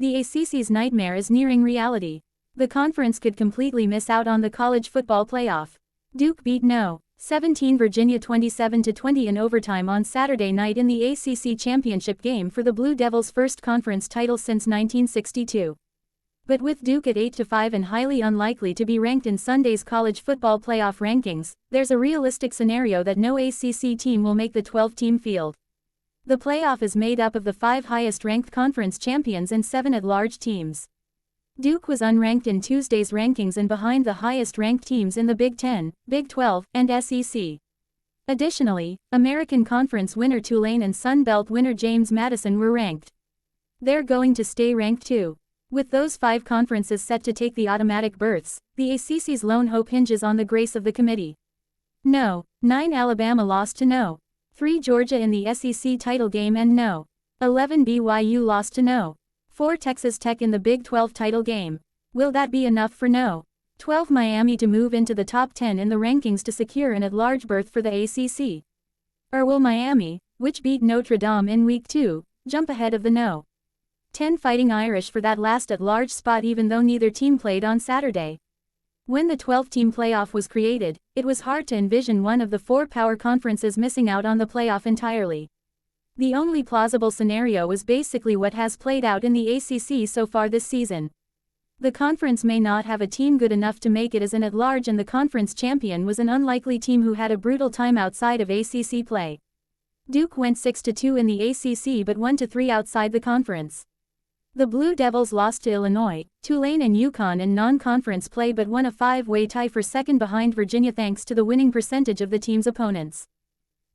The ACC's nightmare is nearing reality. The conference could completely miss out on the college football playoff. Duke beat No. 17 Virginia 27-20 in overtime on Saturday night in the ACC championship game for the Blue Devils' first conference title since 1962. But with Duke at 8-5 and highly unlikely to be ranked in Sunday's college football playoff rankings, there's a realistic scenario that no ACC team will make the 12-team field. The playoff is made up of the 5 highest-ranked conference champions and 7 at-large teams. Duke was unranked in Tuesday's rankings and behind the highest-ranked teams in the Big Ten, Big 12, and SEC. Additionally, American Conference winner Tulane and Sun Belt winner James Madison were ranked. They're going to stay ranked too. With those 5 conferences set to take the automatic berths, the ACC's lone hope hinges on the grace of the committee. No. 9 Alabama lost to No. 3 Georgia in the SEC title game and No. 11 BYU lost to No. 4 Texas Tech in the Big 12 title game. Will that be enough for No. 12 Miami to move into the top 10 in the rankings to secure an at-large berth for the ACC? Or will Miami, which beat Notre Dame in Week 2, jump ahead of the No. 10 Fighting Irish for that last at-large spot even though neither team played on Saturday? When the 12-team playoff was created, it was hard to envision one of the 4 power conferences missing out on the playoff entirely. The only plausible scenario was basically what has played out in the ACC so far this season. The conference may not have a team good enough to make it as an at-large, and the conference champion was an unlikely team who had a brutal time outside of ACC play. Duke went 6-2 in the ACC but 1-3 outside the conference. The Blue Devils lost to Illinois, Tulane and UConn in non-conference play but won a 5-way tie for second behind Virginia thanks to the winning percentage of the team's opponents.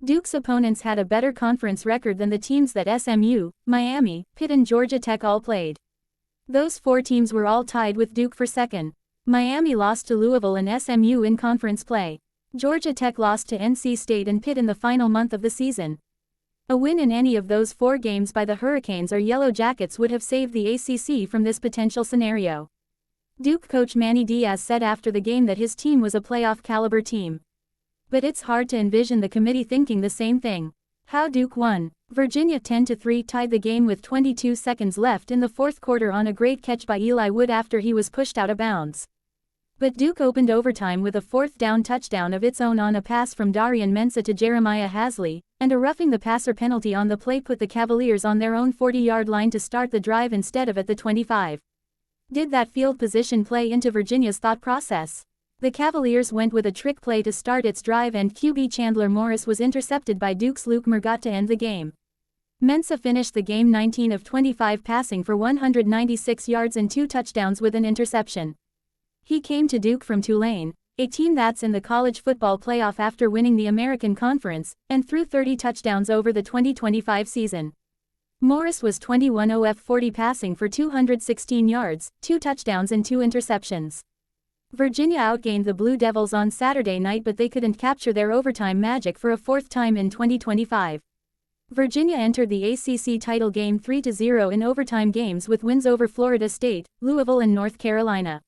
Duke's opponents had a better conference record than the teams that SMU, Miami, Pitt and Georgia Tech all played. Those 4 teams were all tied with Duke for second. Miami lost to Louisville and SMU in conference play. Georgia Tech lost to NC State and Pitt in the final month of the season. A win in any of those 4 games by the Hurricanes or Yellow Jackets would have saved the ACC from this potential scenario. Duke coach Manny Diaz said after the game that his team was a playoff-caliber team. But it's hard to envision the committee thinking the same thing. How Duke won. Virginia 10-3 tied the game with 22 seconds left in the fourth quarter on a great catch by Eli Wood after he was pushed out of bounds. But Duke opened overtime with a 4th down touchdown of its own on a pass from Darian Mensah to Jeremiah Hasley, and a roughing the passer penalty on the play put the Cavaliers on their own 40-yard line to start the drive instead of at the 25. Did that field position play into Virginia's thought process? The Cavaliers went with a trick play to start its drive and QB Chandler Morris was intercepted by Duke's Luke Murgatt to end the game. Mensah finished the game 19 of 25 passing for 196 yards and 2 touchdowns with an interception. He came to Duke from Tulane, a team that's in the college football playoff after winning the American Conference, and threw 30 touchdowns over the 2025 season. Morris was 21 of 40 passing for 216 yards, 2 touchdowns and 2 interceptions. Virginia outgained the Blue Devils on Saturday night but they couldn't capture their overtime magic for a 4th time in 2025. Virginia entered the ACC title game 3-0 in overtime games with wins over Florida State, Louisville and North Carolina.